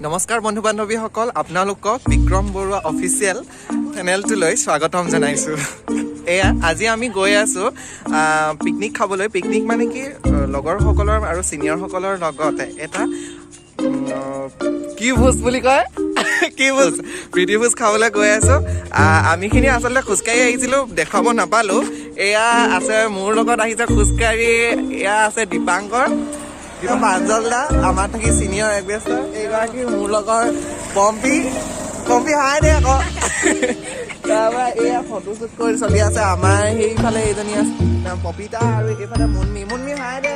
নমস্কাৰ বন্ধু বান্ধৱীসকল, আপোনালোকক বিক্ৰম বৰুৱা অফিচিয়েল চেনেলটোলৈ স্বাগতম জনাইছোঁ। এয়া আজি আমি গৈ আছোঁ পিকনিক খাবলৈ। পিকনিক মানে কি, লগৰসকলৰ আৰু ছিনিয়ৰসকলৰ লগতে এটা কি ভোজ বুলি কয়, কি ভোজ, প্ৰীতি ভোজ খাবলৈ গৈ আছোঁ। আমিখিনি আচলতে খোজকাঢ়ি আহিছিলোঁ, দেখুৱাব নাপালোঁ। এয়া আছে মোৰ লগত আহিছে খোজকাঢ়ি, এয়া আছে দীপাংকৰ আঞ্জল দা, আমাৰ থাকি চিনিয়ৰ এগ্ৰেছৰ। এইগৰাকী মোৰ লগৰ পম্পী হাই দে আকৌ। তাৰপৰা এয়া ফটোশ্বুট কৰি চলি আছে। আমাৰ সেইফালে এইজনী আছে পপিতা, আৰু এইফালে মুনমি হাই দে।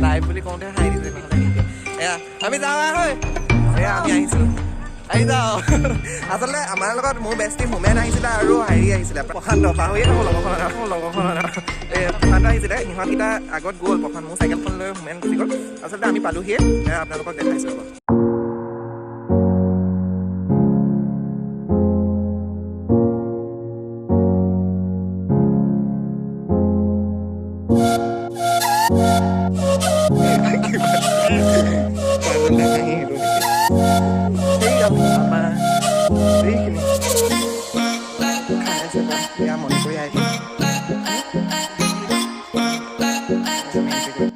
লাইভ বুলি কওঁতে হাই দিছে। এয়া আমি যাওঁ হয়, এয়া আমি আহিছোঁ, আহি যাওঁ। আচলতে আমাৰ লগত মোৰ বেষ্টি হোমেন আহিছিলে আৰু হেৰি আহিছিলে প্ৰশান্ত, পাহৰিয়ে থাকোঁ লগৰখন প্ৰশান্ত আহিছিলে। সিহঁতকেইটা আগত গ'ল, প্ৰশান্ত মোৰ চাইকেলখন লৈ হোমেন গুচি গ'ল। আচলতে আমি পালোহিয়ে, আপোনালোকক দেখাইছোঁ ৰ'ব।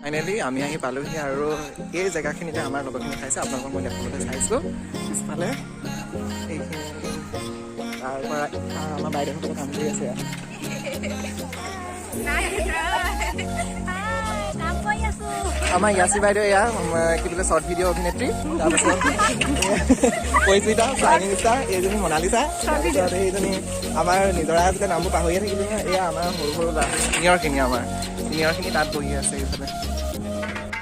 ফাইনেলি আমি আহি পালোহি, আৰু এই জেগাখিনিতে আমাৰ লগৰখিনি খাইছে। আপোনালোকক মই দেখাবলৈ চাইছোঁ পিছফালে এইখিনি। তাৰপৰা আমাৰ বাইদেউসকলে কাম কৰি আছে। আমাৰ ইয়াচি বাইদেউ, এয়া কি বোলে শ্বৰ্ট ভিডিঅ' অভিনেত্ৰী। তাৰপিছত পৰিচিতা চাইনিং ষ্টাৰ এইজনী মনালিছা। তাৰপিছত এইজনী আমাৰ নিজৰা আছিলে, নামবোৰ পাহৰিয়ে থাকিলোঁ। এয়া আমাৰ সৰু সৰু ল'ৰা ছিনিয়ৰখিনি তাত বহি আছে।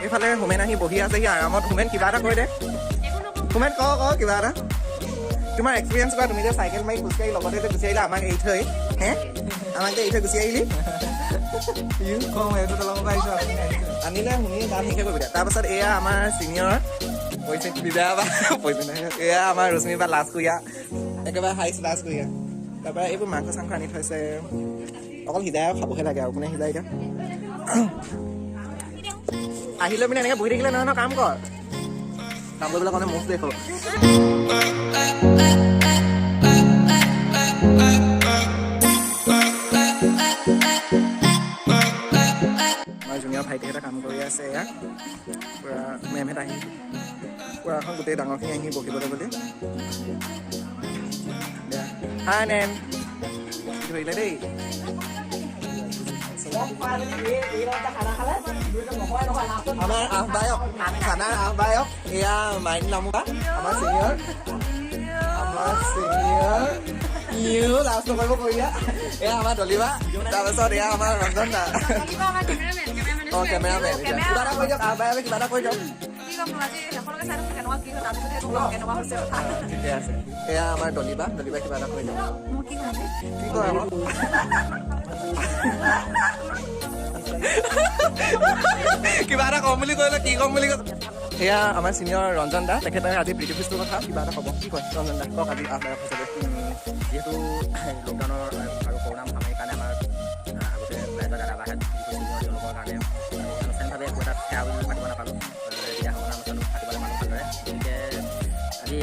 এইফালে হোমেন আহি বহি আছে সি আৰামত। হোমেন কিবা এটা কৈ দে, হোমেন ক কিবা এটা। তোমাৰ এক্সপিৰিয়েঞ্চ কৰা, তুমি যে চাইকেল মাৰি খোজকাঢ়ি লগতে যে গুচি আহিলা আমাক এৰি থৈ। আমাক যে এৰি থৈ গুচি আহিলি। আনিলে শুনি তাত শিকে কৰিব দিয়া। তাৰপাছত এয়া আমাৰ চিনিয়ৰ এয়া আমাৰ ৰশ্মি বা লাজ কুইয়া, একেবাৰে হাইচ লাজ কুইয়া। তাৰপৰা এইবোৰ মাংস চাংস আনি থৈছে, অকল সিজাই খাবহে লাগে আৰু কোনে সিজাই এতিয়া। আহি লৈ পিনে এনেকৈ বহি থাকিলে নহয়, কাম কৰ, কাম কৰিবলৈ কাৰণে মুখ দেখো। আমাৰ জুনিয়ৰ ভাইটিহঁতে কাম কৰি আছে। এয়া পূৰা মেমহেঁত আহি পূৰা এখন গোটেই ডাঙৰখিনি আহি বহিবলৈ বুলি। হাই মেম, ধৰিলে দেই। আমাৰ আহ্বায়ক, খানাৰ আহ্বায়ক এয়া মাইন লামুকা, আমাৰ চিনিয়ৰ লাষ্ট কৰিব কৰিলা। এয়া আমাৰ দলিবা, তাৰপিছত এয়া আমাৰ ৰঞ্জন দা, কেমেৰামেন। কিবা এটা কৈ দিয়ক, আহ্বায়কে কিবা এটা কৈ দিয়ক। ঠিকে আছে। এয়া আমাৰ দলিবা কিবা এটা কৈ দিয়ক। কি কয় আকৌ কিবা এটা কম বুলি কৈলে, কি কম বুলি কৈছে। এয়া আমাৰ চিনিয়ৰ ৰঞ্জন দা, তেখেতে আজি প্ৰীতি ভোজটোৰ কথা কিবা এটা ক'ব। কি কয় ৰঞ্জন দা, কওক আজি আহ্বায়ক হিচাপে। যিহেতু লকডাউনৰ আৰু কৰোণা মহামাৰীৰ কাৰণে আমাৰ আগতে ৰাইজৰ দাদাবাহেঁত তেওঁলোকৰ কাৰণে আনুষ্ঠানিকভাৱে একো এটা সেৱা বুলি পাতিব নাপালোঁ। বিয়া সমাগম অনুষ্ঠানো পাতিবলৈ মানুহ ভালদৰে, গতিকে আজি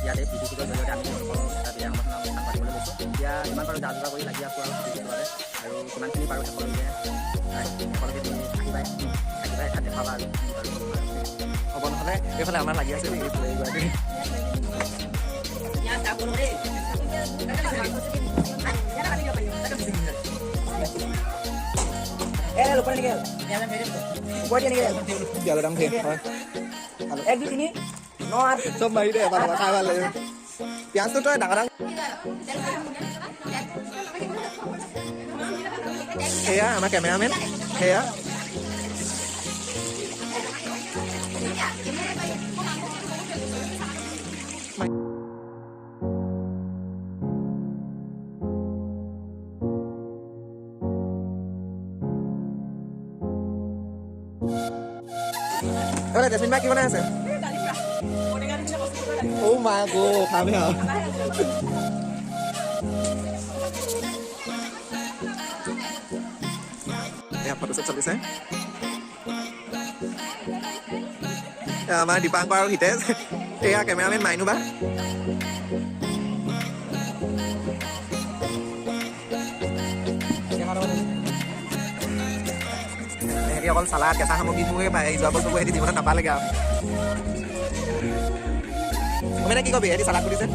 ইয়াতে প্ৰীতি ভোজৰ জৰিয়তে আমি তেওঁলোকৰ এটা বিয়া সমাগম অনুষ্ঠান পাতিবলৈ লৈছোঁ। এতিয়া যিমান পাৰোঁ যা যোগাৰ কৰি লাগি আছোঁ আৰু প্ৰীতি ভোজতে, আৰু কিমানখিনি পাৰোঁ সকলোকে তুমি থাকিবাই এঠাইত দেখাবা আৰু হ'ব। নহ'লে এইফালে আমাৰ লাগি আছে এইগৰাকী। চব মাৰি দে, খাই ভাল লাগে। পিঁয়াজটো তই ডাঙৰ সেয়া আমাৰ কেমেৰামেন, সেয়া জেচমিন বা কি বনাই আছে? অ' মা গো, খামে আৰু। এয়া ফটোশ্বুট চলিছে। আমাৰ দীপাংকৰ আৰু হিতেশ এয়া কেমেৰামেন মাইনু বা সিহঁতি অকল চালাড কেঁচা সামগ্ৰীবোৰে পায় যোৱা বস্তুবোৰ সিহঁতি জীৱনত নাপালেগৈ আৰু মানে কি কবি সিহঁতি চালাড কৰিছে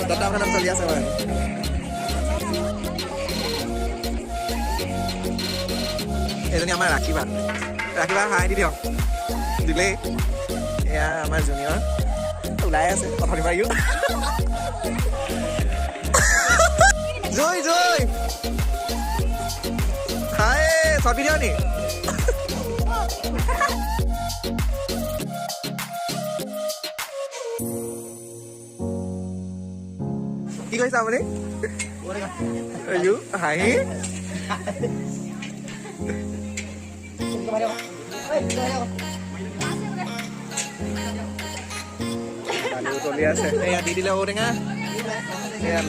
দত্তাভানত চলি আছে বাৰু এজনী আমাৰ ৰাখিবা হাঁহি দি দিয়ক দিলেই এয়া আমাৰ জুনিয়ৰ ওলাই আছে কথা পাৰিও জয় জয় হাই চব ভিডিঅ' নি কি কৈছে আপুনি হাঁহি চলি আছে এয়া দি দিলে ঔটেঙা এয়া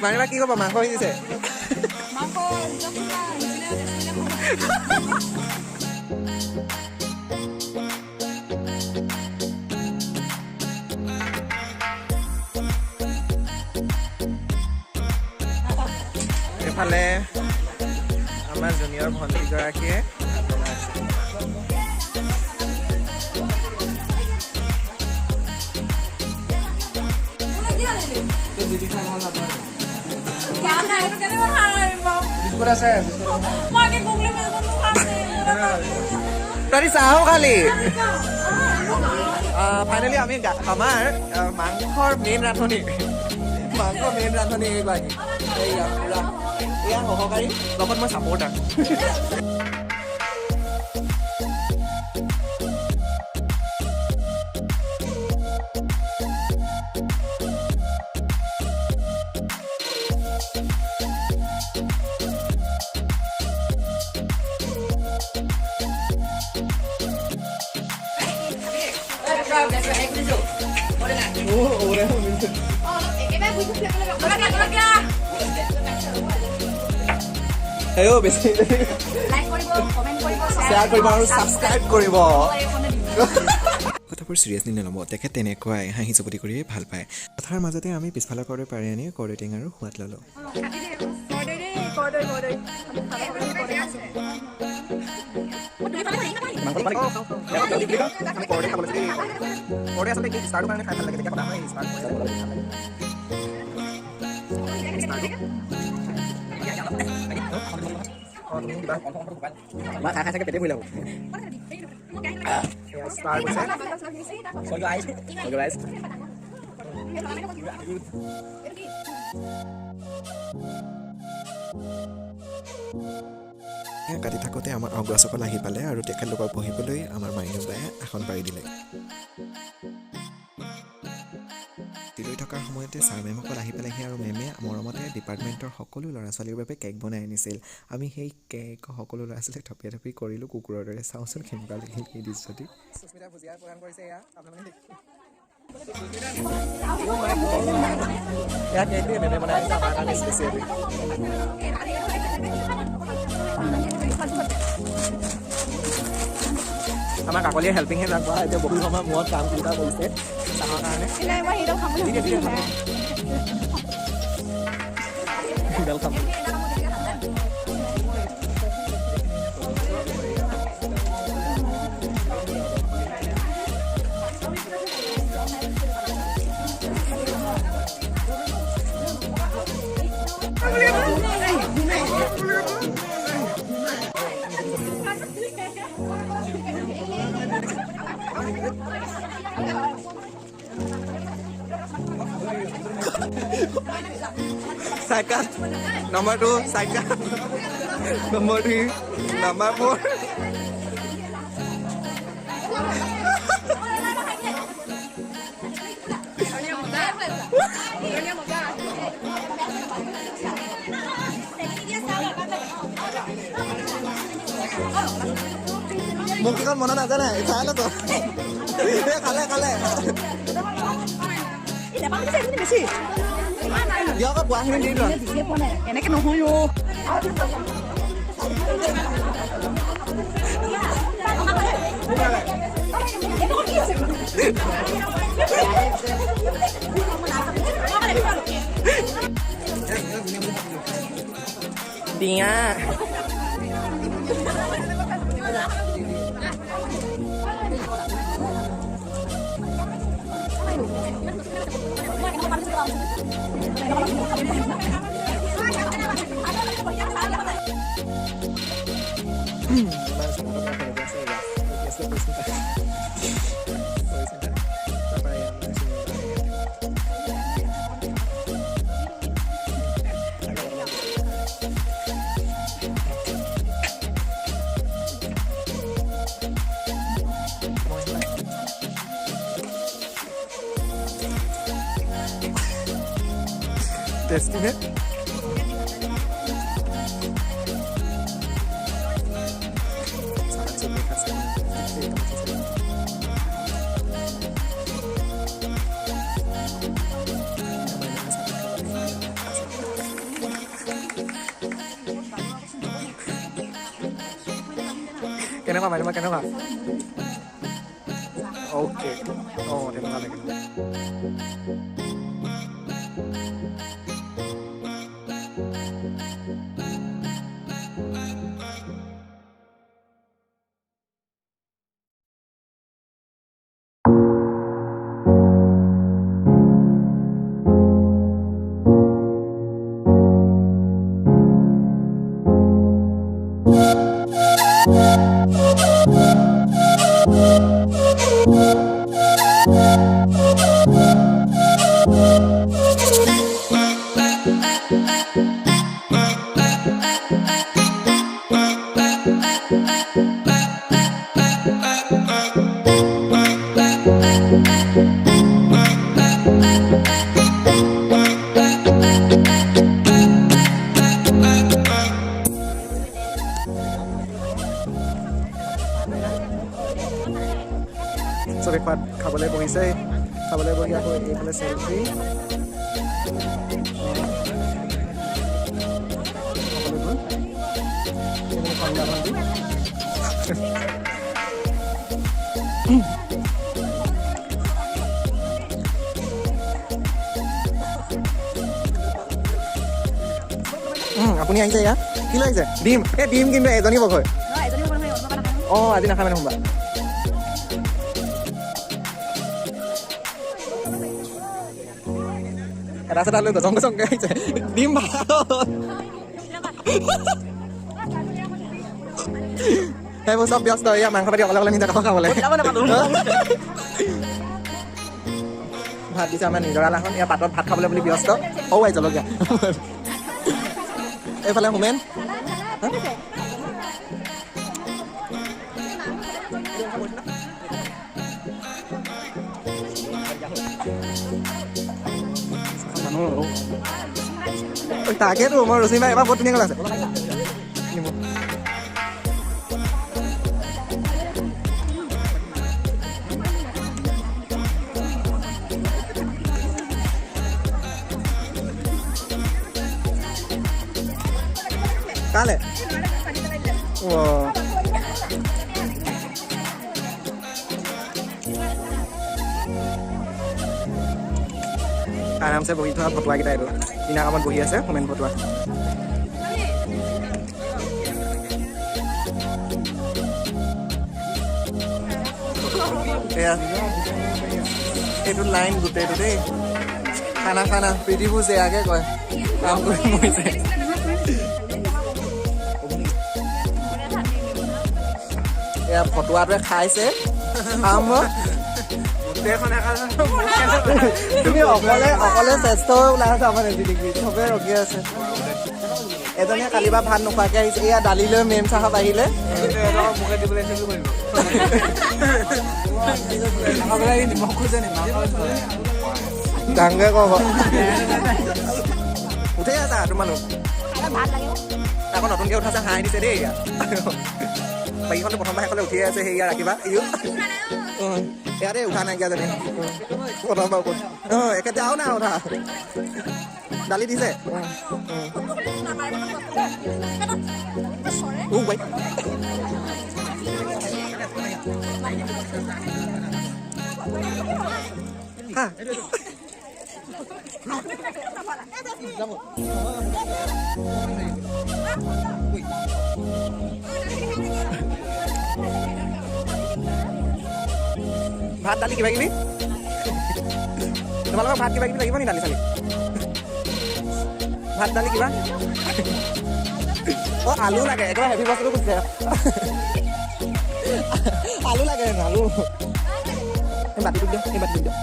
মানিবা কি ক'বা মাংস সিজিছে এইফালে আমাৰ জুনিয়ৰ ভণ্টিগৰাকীয়ে চাহো খালি ফাইনেলি আমি আমাৰ মাংসৰ মেইন ৰান্ধনি এইগৰাকী এয়া সহকাৰী লগত মই ছাপৰ্টাৰ বেছি শ্বেয়াৰ কৰিব আৰু ছাবস্ক্ৰাইব কৰিব কথাবোৰ চিৰিয়াছলি নল'ব তেখেত তেনেকুৱাই হাঁহি চপতি কৰিয়ে ভাল পায় কথাৰ মাজতে আমি পিছফালৰ কৰদৈ পাৰি আনি কৰদৈ টেঙাৰো সোৱাদ ল'লোঁ খাই পেটে ভুল কাটি থাকোঁতে আমাৰ অগ্ৰচকল আহি পালে আৰু তেখেতলোকক বহিবলৈ আমাৰ মাইনু বায়ে আসন পাৰি দিলে লৈ থকাৰ সময়তে ছাৰ মেমসকল আহি পেলাইহি আৰু মেমে মৰমতে ডিপাৰ্টমেণ্টৰ সকলো ল'ৰা ছোৱালীৰ বাবে কেক বনাই আনিছিল আমি সেই কেক সকলো ল'ৰা ছোৱালীক থপিয়াই থপি কৰিলোঁ কুকুৰৰ দৰে চাওঁচোন কেনেকুৱা লাগিল সেই দৃশ্যটি আমাৰ কাকলিয়ে হেল্পিং হেণ্ড আগবঢ়া এতিয়া বহু সময় মূৰত কাম কেইটা কৰিছে চাহৰ কাৰণে Saikat nomor 2 Saikat nomor 3 nomor 4 mungkin kan mana aja nih saya lo tuh kale দিয়ক আকৌ বোৱাখিনি দি লোৱা এনেকে নহয় অ দিয়া टेस्टी है কেনেকুৱা বাইদেউ কেনেকুৱা অ'কে অঁ তেনেকুৱা লাগে চবে খোৱাত খাবলৈ বহিছে খাবলৈ বহি আকৌ এইফালে চেলফি আপুনি আহিছে ইয়াত কি লাগিছে ডিম এই ডিম কিন্তু এজনী বঘৰ অঁ আজি নাখায় মানে সোমবাৰ এটা চেটা লৈ গজং গজংকে আহিছে ডিম ভাল সেইবোৰ চব ব্যস্ত এয়া মাংস পাতি অকলে অকলে নিজে খাবলৈ ভাত দিছে আমাৰ নিজৰ আলাখন ইয়াৰ পাতত ভাত খাবলৈ বুলি ব্যস্ত সৌ আহি জলকীয়া এইফালে হোমেন তাকেতো মই ৰচিমা এবাৰ বহুত ধুনীয়া আছে কালে আৰামছে বহি থোৱা ফটোৱাকেইটা এইটো কিনা কামত বহি আছে হোমেন ফটোৱা এইটো লাইন গোটেইটো দেই খানা খানা প্ৰীতিভোজ এয়াকে কয় কাম কৰি মৰিছে এয়া ফটোৱাটোৱে খাইছে আৰম্ভ তুমি অকলে অকলে শ্ৰেষ্ঠ ওলাই আছা আমাৰ ডিগ্ৰী চবে ৰখি আছে এজনীয়ে কালি বা ভাত নোখোৱাকৈ আহিছে এয়া দালি লৈ মেম চাহাব আহিলে ডাঙৰ কব উঠে আছা তোমালোক আকৌ নতুনকৈ উঠাইছে হাঁহি দিছে দেই ইয়াত বাকীখনটো প্ৰথমবাৰ শেষলৈ উঠিয়ে আছে সেয়া ৰাখিবা ইও ইয়াতে উঠা নাইকিয়া জানে প্ৰথমবাৰ ওপৰত একেতে আৰু নাই উঠা দালি দিছে বাই হা ভাত দালি কিবা কিবি তোমালোকৰ ভাত কিবা কিবি লাগিব নি দালি চালি ভাত দালি কিবা আলু লাগে একেবাৰে হেভি বস্তুটো কৈছে আলু লাগে আলু এই বাতিটো দিয়ক এই বাতিটো দিয়ক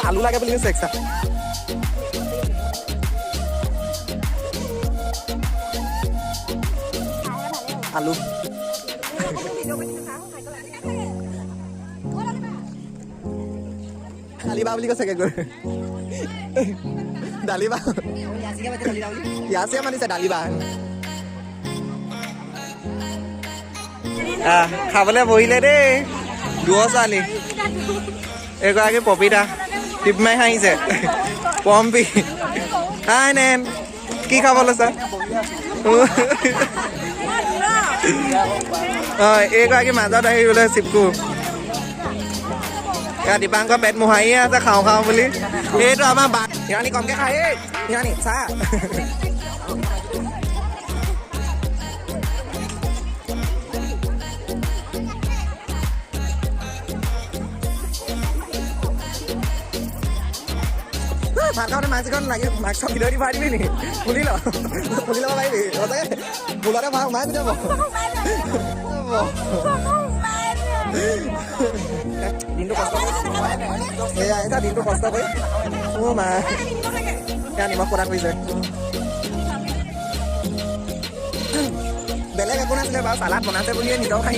আলু লাগে বুলি কৈছে এক্সট্ৰা আলু দালি বা বুলি কৈছে গৈ দালি বা ইয়াছে মানিছে দালি বা খাবলৈ বহিলে দেই দুৱ ছোৱালী এগৰাকী পপিতা টিপ মাৰি হাঁহিছে পম্পী হাই নেন কি খাব লৈছা এইগৰাকী মাজত আহি বোলে চিপকু এয়া দীপাংকৰ পেট মোহাৰিয়ে আছে খাওঁ খাওঁ বুলি এইটো আমাৰ বা ইৰাণী কমকে খাই ইৰাণী চাহ ভাত খাওঁতে মাছখন লাগি মাছখন ভিতৰত দি ভৰাই দিবি নেকি খুলি ল'ব পাৰিবি সঁচাকৈ ফুলতে সোমাই যাব দিনটো কষ্ট এয়া এটা দিনটো কষ্ট কৰি মা এয়া নিমখ প্ৰদান কৰিছে বেলেগ একো নাছিলে বাৰু চালাড বনাইছে বুলিয়ে নিজৰ খাই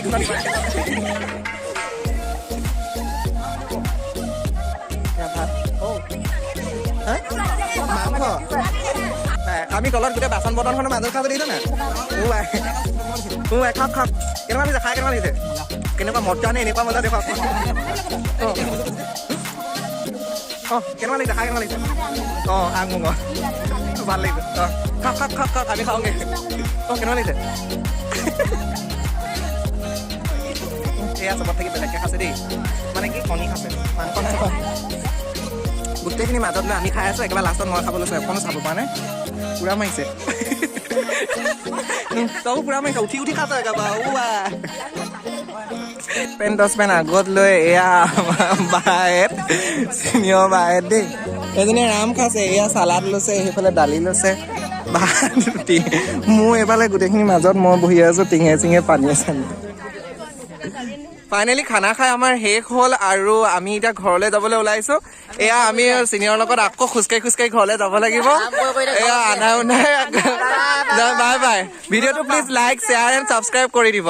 মাংস আমি তলত গোটেই বাচন বৰ্তনখনৰ মাজত খাব দেখিছ না খাপ খাপ কেনেকুৱা লাগিছে খাই কেনেকুৱা লাগিছে কেনেকুৱা মজা নে এনেকুৱা মজা দেখুৱা কেনেকুৱা লাগিছে খাই কেনেকুৱা লাগিছে আং মুঙ ভাল লাগিছে খাপ খাপ খাপ খাপ আমি খাওঁগে কেনেকুৱা লাগিছে এয়া চবত থাকি বেলেগকৈ খাইছে দেই মানে কি কণী খাইছে মাংস নাই গোটেইখিনি মাজত লৈ আমি খাই আছো একেবাৰে লাষ্টত মই খাব লৈছো এখনো চাব পৰা নাই পুৰা মাৰিছে তও পুৰা মাৰিছে উঠি উঠি খাইছ একেবাৰে পেন দছপেন আগত লৈ এয়া বাহেত চিনিয়ৰ বাহেত দেই এজনী ৰাম খাইছে এয়া চালাড লৈছে সেইফালে দালি লৈছে ভাত ৰুটি মোৰ এইফালে গোটেইখিনি মাজত মই বহি আছো টিঙে চিঙে পানীয়ে চানী ফাইনেলি খানা খাই আমাৰ শেষ হ'ল আৰু আমি এতিয়া ঘৰলৈ যাবলৈ ওলাইছো এয়া আমি চিনিয়ৰ লগত আকৌ খোজকাঢ়ি ঘৰলৈ যাব লাগিব এয়া আধা বাই বাই ভিডিঅ'টো please like share and subscribe কৰি দিব